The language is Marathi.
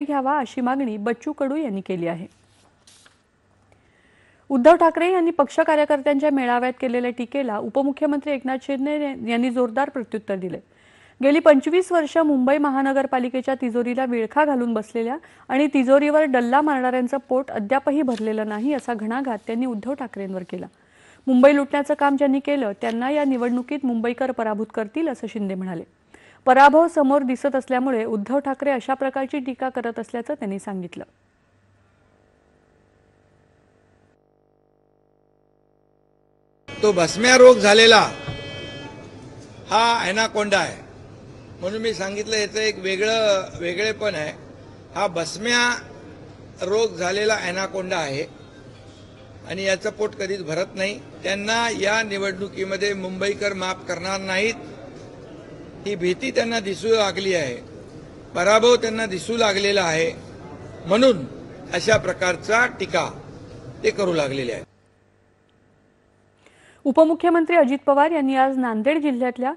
घ्यावा अशी मागणी बच्चू कडू यांनी केली आहे। उद्धव ठाकरे यांनी पक्ष कार्यकर्त्यांच्या मेळाव्यात केलेल्या टीकेला उपमुख्यमंत्री एकनाथ शिंदे यांनी जोरदार प्रत्युत्तर दिले। गेली 25 वर्ष मुंबई महानगरपालिकेच्या तिजोरीला विळखा घालून बसलेल्या आणि तिजोरीवर डल्ला मारणाऱ्यांचं पोट अद्यापही भरलेलं नाही असा घणाघात त्यांनी उद्धव ठाकरेंवर केला। मुंबई लुटण्याचं काम ज्यांनी केलं त्यांना या निवडणुकीत मुंबईकर पराभूत करतील असं शिंदे म्हणाले। पराभव समोर दिसत असल्यामुळे उद्धव ठाकरे अशा प्रकारची टीका करत असल्याचं त्यांनी सांगितलं। तो भस्म्या रोग झालेला हा एनाकोंडा आहे म्हणून मी सांगितलं याचं एक वेगळेपण आहे। हा भस्म्या रोग झालेला एनाकोंडा आहे आणि याचं पोट कधीच भरत नाही। त्यांना या निवडणुकीमध्ये मुंबईकर माफ करणार नाहीत ही भीती त्यांना दिसू लागली आहे, पराभव त्यांना दिसू लागलेला आहे म्हणून अशा प्रकारचा टीका ते करू लागलेले आहेत। उपमुख्यमंत्री अजित पवार यांनी आज नांदेड जिल्ह्यातल्या